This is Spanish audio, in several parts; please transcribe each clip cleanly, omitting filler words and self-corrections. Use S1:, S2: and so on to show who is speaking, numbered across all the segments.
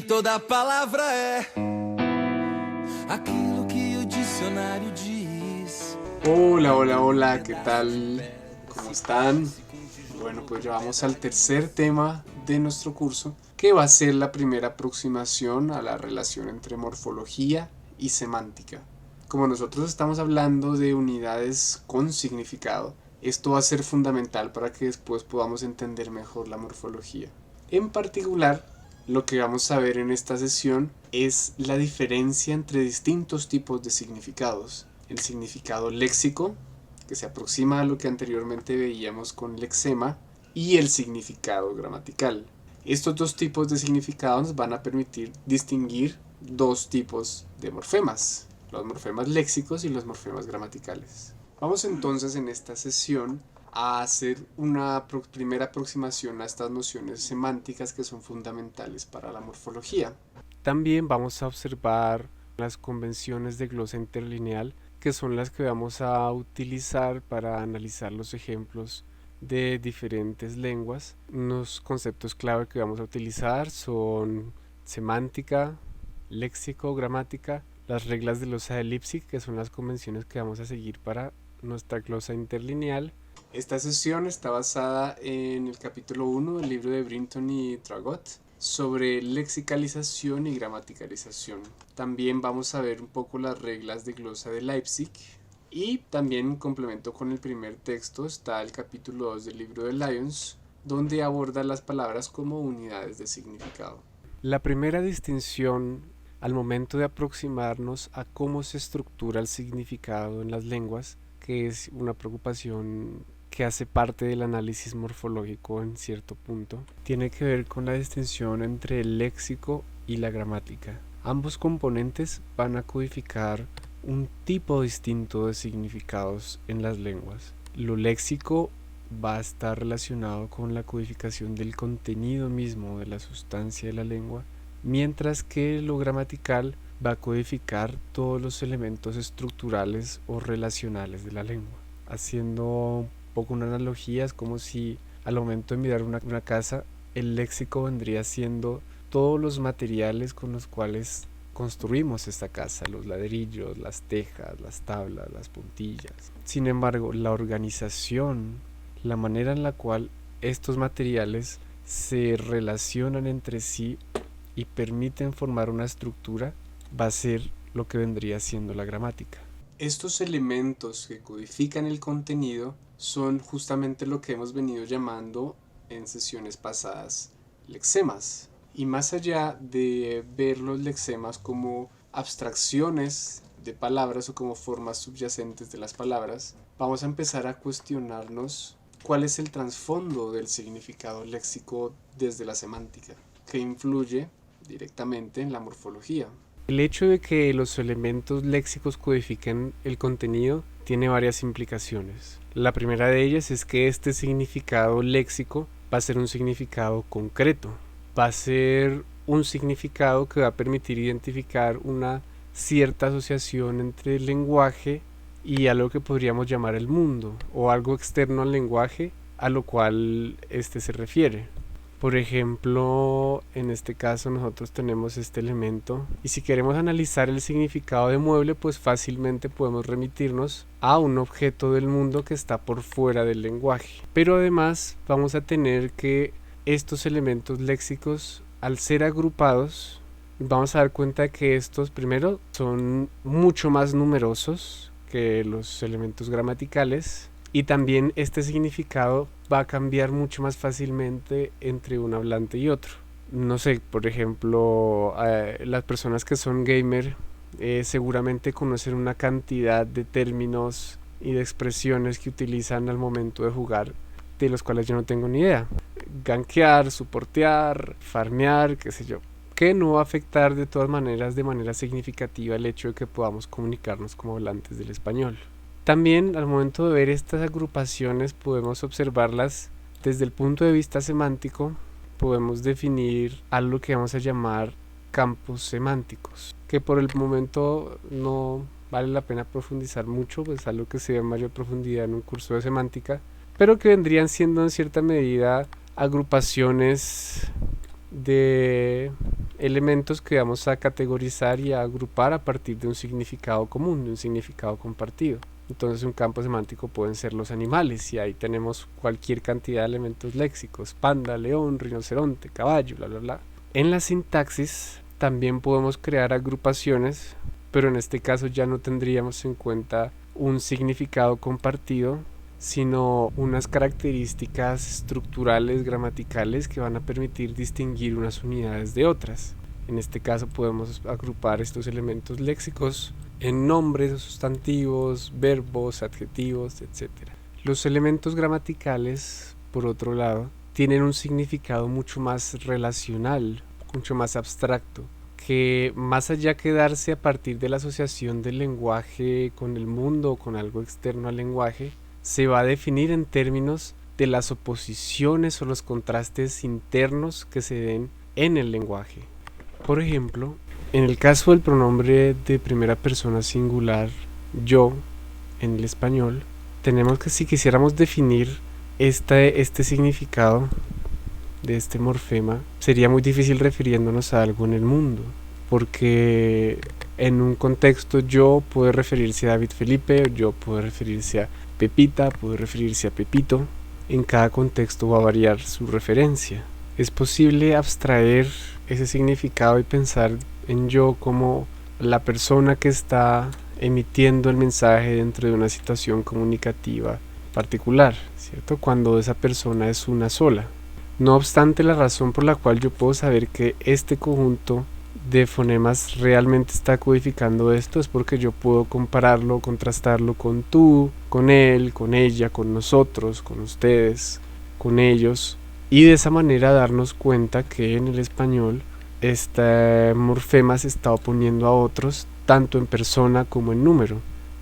S1: toda palavra é aquilo que o dicionário diz.
S2: Hola, hola, hola, ¿qué tal? ¿Cómo están? Bueno, pues ya vamos al tercer tema de nuestro curso, que va a ser la primera aproximación a la relación entre morfología y semántica. Como nosotros estamos hablando de unidades con significado, esto va a ser fundamental para que después podamos entender mejor la morfología. En particular, lo que vamos a ver en esta sesión es la diferencia entre distintos tipos de significados. El significado léxico, que se aproxima a lo que anteriormente veíamos con lexema, y el significado gramatical. Estos dos tipos de significados van a permitir distinguir dos tipos de morfemas, los morfemas léxicos y los morfemas gramaticales. Vamos entonces en esta sesión a hacer una primera aproximación a estas nociones semánticas que son fundamentales para la morfología. También vamos a observar las convenciones de glosa interlineal, que son las que vamos a utilizar para analizar los ejemplos de diferentes lenguas. Unos conceptos clave que vamos a utilizar son semántica, léxico, gramática, las reglas de glosa de Leipzig, que son las convenciones que vamos a seguir para nuestra glosa interlineal. Esta sesión está basada en el capítulo 1 del libro de Brinton y Tragot sobre lexicalización y gramaticalización. También vamos a ver un poco las reglas de glosa de Leipzig. Y también en complemento con el primer texto está el capítulo 2 del libro de Lyons, donde aborda las palabras como unidades de significado. La primera distinción al momento de aproximarnos a cómo se estructura el significado en las lenguas, que es una preocupación que hace parte del análisis morfológico en cierto punto, tiene que ver con la distinción entre el léxico y la gramática. Ambos componentes van a codificar un tipo distinto de significados en las lenguas. Lo léxico va a estar relacionado con la codificación del contenido mismo de la sustancia de la lengua, mientras que lo gramatical va a codificar todos los elementos estructurales o relacionales de la lengua. Haciendo un poco una analogía, es como si al momento de mirar una casa, el léxico vendría siendo todos los materiales con los cuales construimos esta casa, los ladrillos, las tejas, las tablas, las puntillas. Sin embargo, la organización, la manera en la cual estos materiales se relacionan entre sí y permiten formar una estructura, va a ser lo que vendría siendo la gramática. Estos elementos que codifican el contenido son justamente lo que hemos venido llamando en sesiones pasadas lexemas. Y más allá de ver los lexemas como abstracciones de palabras o como formas subyacentes de las palabras, vamos a empezar a cuestionarnos cuál es el trasfondo del significado léxico desde la semántica, que influye directamente en la morfología. El hecho de que los elementos léxicos codifiquen el contenido tiene varias implicaciones. La primera de ellas es que este significado léxico va a ser un significado concreto. Va a ser un significado que va a permitir identificar una cierta asociación entre el lenguaje y algo que podríamos llamar el mundo, o algo externo al lenguaje a lo cual este se refiere. Por ejemplo, en este caso nosotros tenemos este elemento y si queremos analizar el significado de mueble, pues fácilmente podemos remitirnos a un objeto del mundo que está por fuera del lenguaje. Pero además vamos a tener que estos elementos léxicos, al ser agrupados, vamos a dar cuenta de que estos primero son mucho más numerosos que los elementos gramaticales. Y también este significado va a cambiar mucho más fácilmente entre un hablante y otro. No sé, por ejemplo, las personas que son gamer seguramente conocen una cantidad de términos y de expresiones que utilizan al momento de jugar, de los cuales yo no tengo ni idea. Gankear, soportear, farmear, qué sé yo. Que no va a afectar de todas maneras de manera significativa el hecho de que podamos comunicarnos como hablantes del español. También al momento de ver estas agrupaciones podemos observarlas desde el punto de vista semántico. Podemos definir algo que vamos a llamar campos semánticos, que por el momento no vale la pena profundizar mucho, pues algo que se ve en mayor profundidad en un curso de semántica, pero que vendrían siendo en cierta medida agrupaciones de elementos que vamos a categorizar y a agrupar a partir de un significado común, de un significado compartido. Entonces un campo semántico pueden ser los animales, y ahí tenemos cualquier cantidad de elementos léxicos: panda, león, rinoceronte, caballo, bla bla bla. En la sintaxis también podemos crear agrupaciones, pero en este caso ya no tendríamos en cuenta un significado compartido, sino unas características estructurales, gramaticales, que van a permitir distinguir unas unidades de otras. En este caso podemos agrupar estos elementos léxicos en nombres, sustantivos, verbos, adjetivos, etc. Los elementos gramaticales, por otro lado, tienen un significado mucho más relacional, mucho más abstracto, que más allá que darse a partir de la asociación del lenguaje con el mundo o con algo externo al lenguaje, se va a definir en términos de las oposiciones o los contrastes internos que se den en el lenguaje. Por ejemplo, en el caso del pronombre de primera persona singular, yo, en el español, tenemos que, si quisiéramos definir este significado de este morfema, sería muy difícil refiriéndonos a algo en el mundo, porque en un contexto yo puede referirse a David Felipe, yo puede referirse a Pepita, puede referirse a Pepito. En cada contexto va a variar su referencia. Es posible abstraer ese significado y pensar en yo como la persona que está emitiendo el mensaje dentro de una situación comunicativa particular, ¿cierto? Cuando esa persona es una sola. No obstante, la razón por la cual yo puedo saber que este conjunto de fonemas realmente está codificando esto es porque yo puedo compararlo, contrastarlo con tú, con él, con ella, con nosotros, con ustedes, con ellos, y de esa manera darnos cuenta que en el español este morfema se está oponiendo a otros tanto en persona como en número,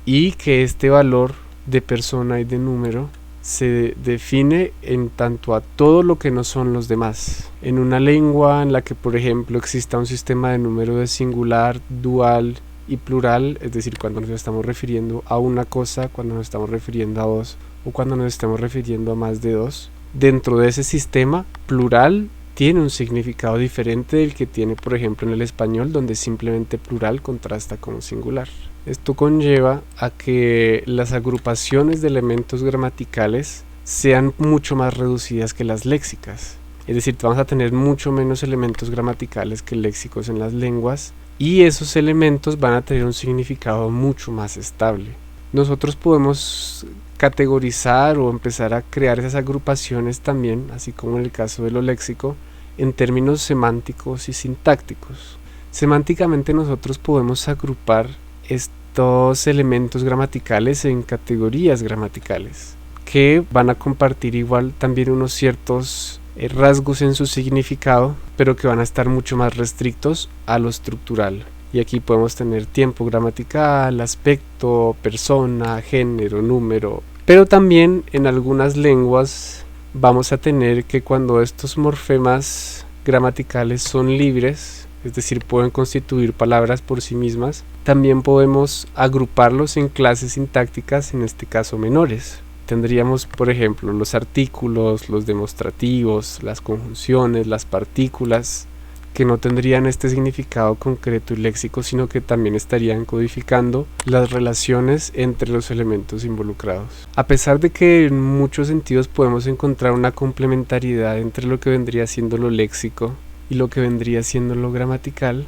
S2: y que este valor de persona y de número se define en tanto a todo lo que no son los demás. En una lengua en la que, por ejemplo, exista un sistema de número de singular, dual y plural, es decir, cuando nos estamos refiriendo a una cosa, cuando nos estamos refiriendo a dos, o cuando nos estamos refiriendo a más de dos, dentro de ese sistema, plural tiene un significado diferente del que tiene, por ejemplo, en el español, donde simplemente plural contrasta con singular. Esto conlleva a que las agrupaciones de elementos gramaticales sean mucho más reducidas que las léxicas. Es decir, vamos a tener mucho menos elementos gramaticales que léxicos en las lenguas, y esos elementos van a tener un significado mucho más estable. Nosotros podemos categorizar o empezar a crear esas agrupaciones también, así como en el caso de lo léxico, en términos semánticos y sintácticos. Semánticamente nosotros podemos agrupar estos elementos gramaticales en categorías gramaticales que van a compartir igual también unos ciertos rasgos en su significado, pero que van a estar mucho más restrictos a lo estructural. Y aquí podemos tener tiempo gramatical, aspecto, persona, género, número. Pero también en algunas lenguas vamos a tener que cuando estos morfemas gramaticales son libres, es decir, pueden constituir palabras por sí mismas, también podemos agruparlos en clases sintácticas, en este caso menores. Tendríamos, por ejemplo, los artículos, los demostrativos, las conjunciones, las partículas, que no tendrían este significado concreto y léxico, sino que también estarían codificando las relaciones entre los elementos involucrados. A pesar de que en muchos sentidos podemos encontrar una complementariedad entre lo que vendría siendo lo léxico y lo que vendría siendo lo gramatical,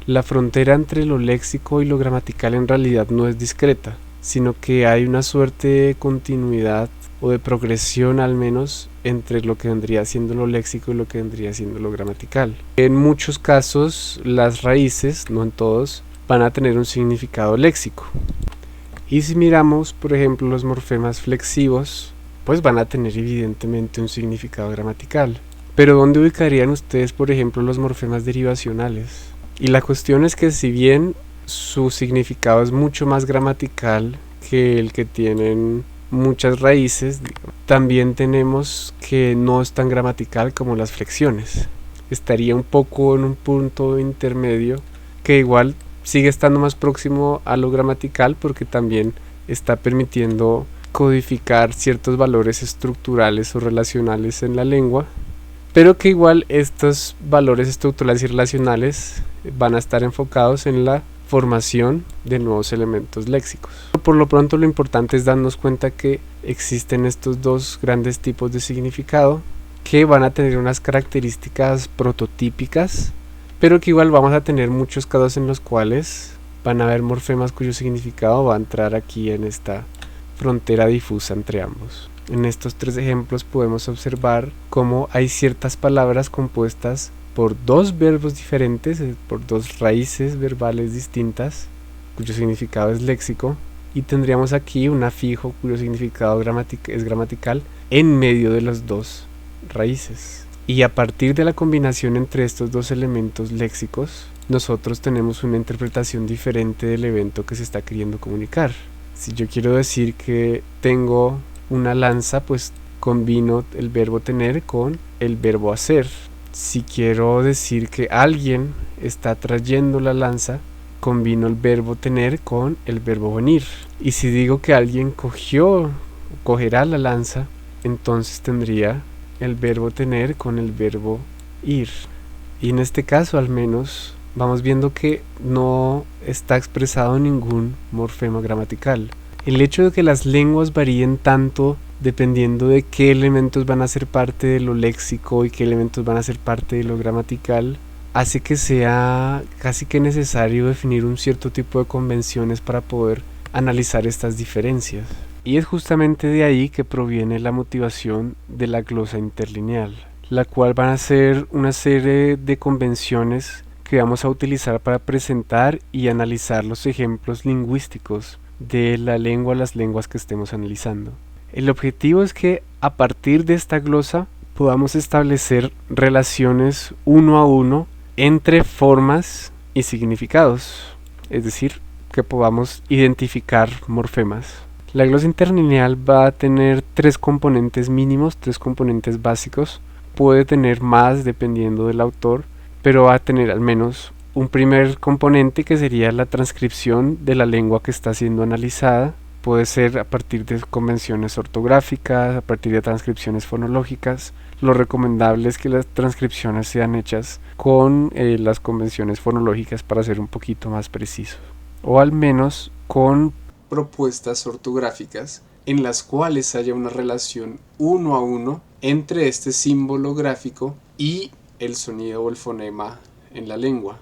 S2: la frontera entre lo léxico y lo gramatical en realidad no es discreta, sino que hay una suerte de continuidad o de progresión al menos entre lo que vendría siendo lo léxico y lo que vendría siendo lo gramatical. En muchos casos las raíces, no en todos, van a tener un significado léxico. Y si miramos, por ejemplo, los morfemas flexivos, pues van a tener evidentemente un significado gramatical. Pero ¿dónde ubicarían ustedes, por ejemplo, los morfemas derivacionales? Y la cuestión es que si bien su significado es mucho más gramatical que el que tienen muchas raíces, también tenemos que no es tan gramatical como las flexiones. Estaría un poco en un punto intermedio que igual sigue estando más próximo a lo gramatical porque también está permitiendo codificar ciertos valores estructurales o relacionales en la lengua, pero que igual estos valores estructurales y relacionales van a estar enfocados en la formación de nuevos elementos léxicos. Por lo pronto, lo importante es darnos cuenta que existen estos dos grandes tipos de significado que van a tener unas características prototípicas, pero que igual vamos a tener muchos casos en los cuales van a haber morfemas cuyo significado va a entrar aquí en esta frontera difusa entre ambos. En estos tres ejemplos podemos observar cómo hay ciertas palabras compuestas por dos verbos diferentes, por dos raíces verbales distintas, cuyo significado es léxico, y tendríamos aquí un afijo cuyo significado es gramatical en medio de las dos raíces. Y a partir de la combinación entre estos dos elementos léxicos, nosotros tenemos una interpretación diferente del evento que se está queriendo comunicar. Si yo quiero decir que tengo una lanza, pues combino el verbo tener con el verbo hacer. Si quiero decir que alguien está trayendo la lanza, combino el verbo tener con el verbo venir. Y si digo que alguien cogerá la lanza, entonces tendría el verbo tener con el verbo ir. Y en este caso al menos vamos viendo que no está expresado ningún morfema gramatical. El hecho de que las lenguas varíen tanto dependiendo de qué elementos van a ser parte de lo léxico y qué elementos van a ser parte de lo gramatical, hace que sea casi que necesario definir un cierto tipo de convenciones para poder analizar estas diferencias. Y es justamente de ahí que proviene la motivación de la glosa interlineal, la cual van a ser una serie de convenciones que vamos a utilizar para presentar y analizar los ejemplos lingüísticos de la lengua, las lenguas que estemos analizando. El objetivo es que a partir de esta glosa podamos establecer relaciones uno a uno entre formas y significados, es decir, que podamos identificar morfemas. La glosa interlineal va a tener tres componentes mínimos, tres componentes básicos. Puede tener más dependiendo del autor, pero va a tener al menos un primer componente que sería la transcripción de la lengua que está siendo analizada. Puede ser a partir de convenciones ortográficas, a partir de transcripciones fonológicas. Lo recomendable es que las transcripciones sean hechas con las convenciones fonológicas para ser un poquito más precisos, o al menos con propuestas ortográficas en las cuales haya una relación uno a uno entre este símbolo gráfico y el sonido o el fonema en la lengua.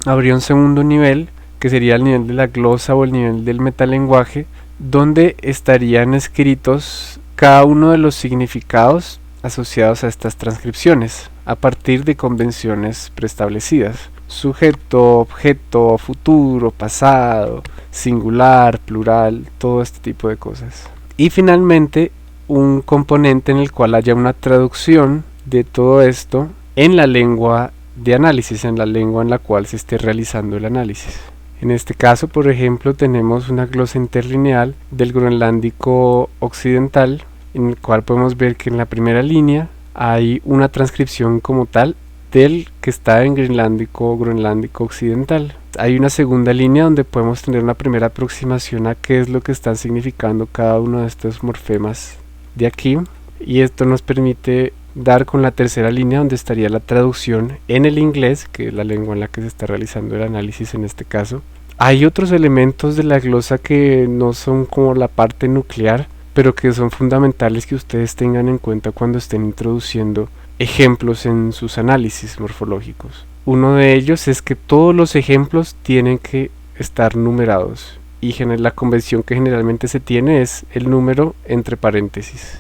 S2: Habría un segundo nivel que sería el nivel de la glosa o el nivel del metalenguaje, donde estarían escritos cada uno de los significados asociados a estas transcripciones a partir de convenciones preestablecidas: sujeto, objeto, futuro, pasado, singular, plural, todo este tipo de cosas. Y finalmente un componente en el cual haya una traducción de todo esto en la lengua de análisis, en la lengua en la cual se esté realizando el análisis. En este caso, por ejemplo, tenemos una glosa interlineal del groenlándico occidental, en el cual podemos ver que en la primera línea hay una transcripción como tal del que está en groenlándico occidental. Hay una segunda línea donde podemos tener una primera aproximación a qué es lo que están significando cada uno de estos morfemas de aquí, y esto nos permite dar con la tercera línea, donde estaría la traducción en el inglés, que es la lengua en la que se está realizando el análisis en este caso. Hay otros elementos de la glosa que no son como la parte nuclear, pero que son fundamentales que ustedes tengan en cuenta cuando estén introduciendo ejemplos en sus análisis morfológicos. Uno de ellos es que todos los ejemplos tienen que estar numerados, y la convención que generalmente se tiene es el número entre paréntesis.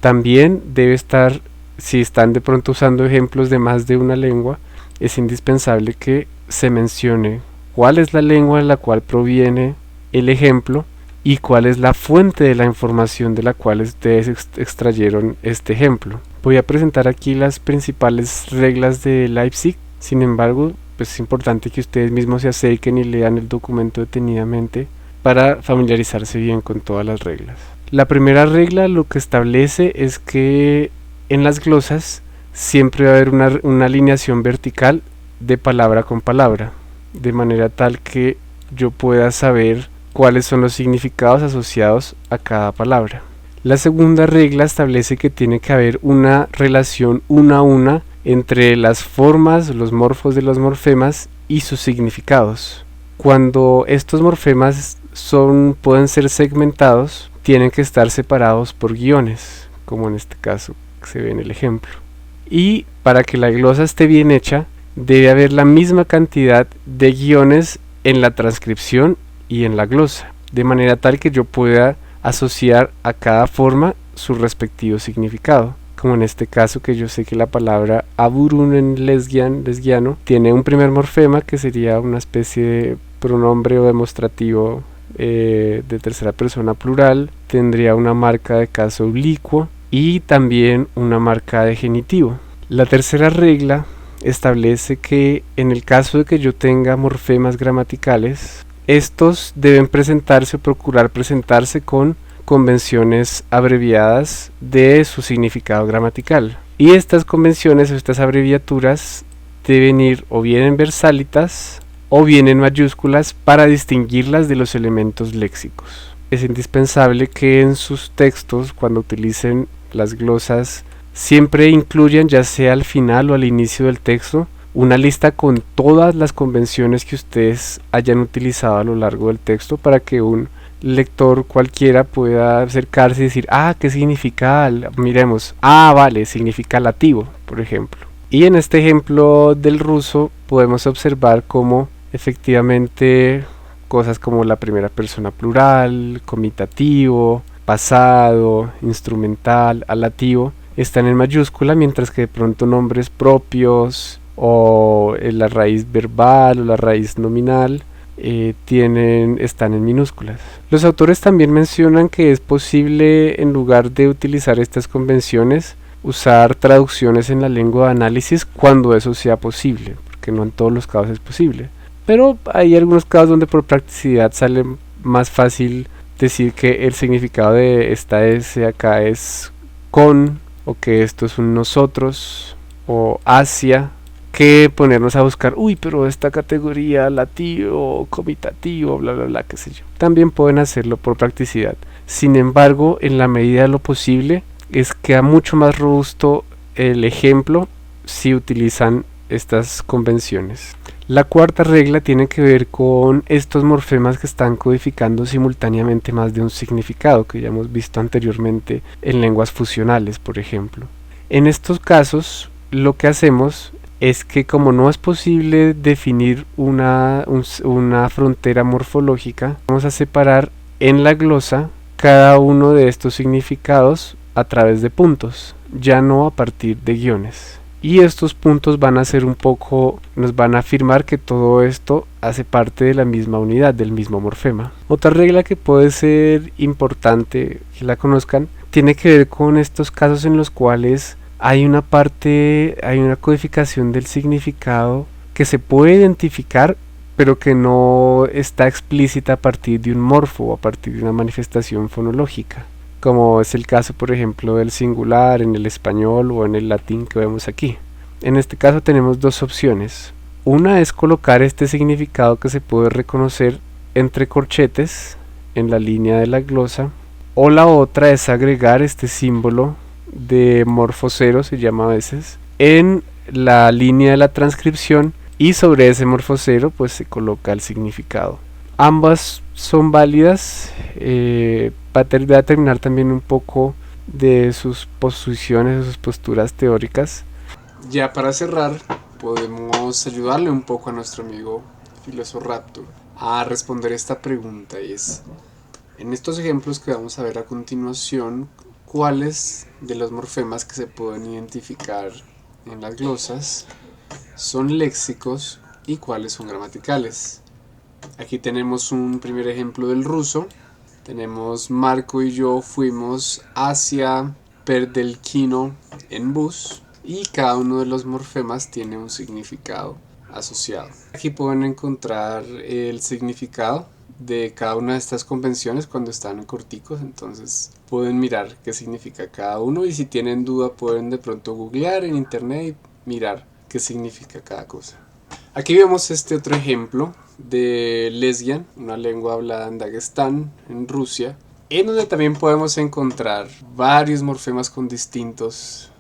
S2: También debe estar, si están de pronto usando ejemplos de más de una lengua, es indispensable que se mencione cuál es la lengua en la cual proviene el ejemplo y cuál es la fuente de la información de la cual ustedes extrayeron este ejemplo. Voy a presentar aquí las principales reglas de Leipzig. Sin embargo, pues es importante que ustedes mismos se acerquen y lean el documento detenidamente para familiarizarse bien con todas las reglas. La primera regla lo que establece es que en las glosas siempre va a haber una alineación vertical de palabra con palabra, de manera tal que yo pueda saber cuáles son los significados asociados a cada palabra.
S3: La segunda regla establece que tiene que haber una relación una a una entre las formas, los morfos de los morfemas y sus significados. Cuando estos morfemas pueden ser segmentados, tienen que estar separados por guiones, como en este caso que se ve en el ejemplo. Y para que la glosa esté bien hecha, debe haber la misma cantidad de guiones en la transcripción y en la glosa, de manera tal que yo pueda asociar a cada forma su respectivo significado. Como en este caso, que yo sé que la palabra aburunen lesgiano tiene un primer morfema que sería una especie de pronombre o demostrativo de tercera persona plural, tendría una marca de caso oblicuo y también una marca de genitivo. La tercera regla establece que en el caso de que yo tenga morfemas gramaticales, estos deben presentarse o procurar presentarse con convenciones abreviadas de su significado gramatical. Y estas convenciones o estas abreviaturas deben ir o bien en versálitas o bien en mayúsculas para distinguirlas de los elementos léxicos. Es indispensable que en sus textos, cuando utilicen las glosas, siempre incluyan, ya sea al final o al inicio del texto, una lista con todas las convenciones que ustedes hayan utilizado a lo largo del texto, para que un lector cualquiera pueda acercarse y decir, ¿qué significa? Miremos, vale, significa lativo, por ejemplo. Y en este ejemplo del ruso podemos observar cómo efectivamente cosas como la primera persona plural, comitativo, pasado, instrumental, alativo están en mayúscula, mientras que de pronto nombres propios o la raíz verbal o la raíz nominal están en minúsculas. Los autores también mencionan que es posible, en lugar de utilizar estas convenciones, usar traducciones en la lengua de análisis cuando eso sea posible, porque no en todos los casos es posible. Pero hay algunos casos donde por practicidad sale más fácil decir que el significado de esta S acá es con, o que esto es un nosotros o hacia, que ponernos a buscar, pero esta categoría lativo, comitativo, bla bla bla, qué sé yo. También pueden hacerlo por practicidad. Sin embargo, en la medida de lo posible, queda mucho más robusto el ejemplo si utilizan estas convenciones. La cuarta regla tiene que ver con estos morfemas que están codificando simultáneamente más de un significado, que ya hemos visto anteriormente en lenguas fusionales, por ejemplo. En estos casos, lo que hacemos es que, como no es posible definir una frontera morfológica, vamos a separar en la glosa cada uno de estos significados a través de puntos, ya no a partir de guiones. Y estos puntos van a ser nos van a afirmar que todo esto hace parte de la misma unidad, del mismo morfema. Otra regla que puede ser importante que la conozcan, tiene que ver con estos casos en los cuales hay una codificación del significado que se puede identificar, pero que no está explícita a partir de un morfo o a partir de una manifestación fonológica, como es el caso, por ejemplo, del singular en el español o en el latín que vemos aquí. En este caso tenemos dos opciones. Una es colocar este significado que se puede reconocer entre corchetes en la línea de la glosa, o la otra es agregar este símbolo de morfo cero, se llama a veces, en la línea de la transcripción, y sobre ese morfo cero pues se coloca el significado. Ambas son válidas. Voy a terminar también un poco de sus posiciones, de sus posturas teóricas.
S2: Ya para cerrar, podemos ayudarle un poco a nuestro amigo Filosofraptor a responder esta pregunta, y es, en estos ejemplos que vamos a ver a continuación, ¿cuáles de los morfemas que se pueden identificar en las glosas son léxicos y cuáles son gramaticales? Aquí tenemos un primer ejemplo del ruso. Tenemos: Marco y yo fuimos hacia Perdelkino en bus, y cada uno de los morfemas tiene un significado asociado. Aquí pueden encontrar el significado de cada una de estas convenciones cuando están en corticos, entonces pueden mirar qué significa cada uno, y si tienen duda pueden de pronto googlear en internet y mirar qué significa cada cosa. Aquí vemos este otro ejemplo de Lesgian, una lengua hablada en Daguestán, en Rusia, en donde también podemos encontrar varios morfemas con distintos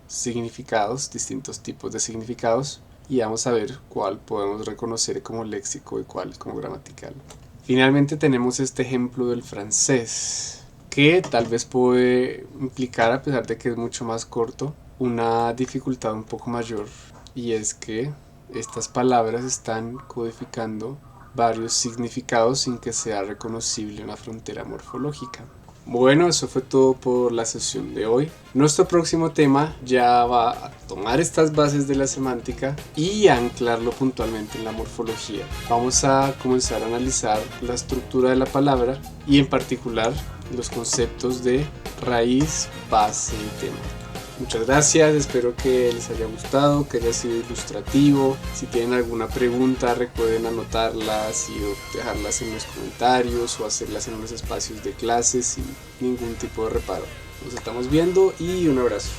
S2: significados, distintos tipos de significados, y vamos a ver cuál podemos reconocer como léxico y cuál como gramatical. Finalmente tenemos este ejemplo del francés, que tal vez puede implicar, a pesar de que es mucho más corto, una dificultad un poco mayor, y es que estas palabras están codificando varios significados sin que sea reconocible una frontera morfológica. Bueno, eso fue todo por la sesión de hoy. Nuestro próximo tema ya va a tomar estas bases de la semántica y a anclarlo puntualmente en la morfología. Vamos a comenzar a analizar la estructura de la palabra y en particular los conceptos de raíz, base y tema. Muchas gracias, espero que les haya gustado, que haya sido ilustrativo. Si tienen alguna pregunta recuerden anotarlas y dejarlas en los comentarios o hacerlas en los espacios de clases sin ningún tipo de reparo. Nos estamos viendo y un abrazo.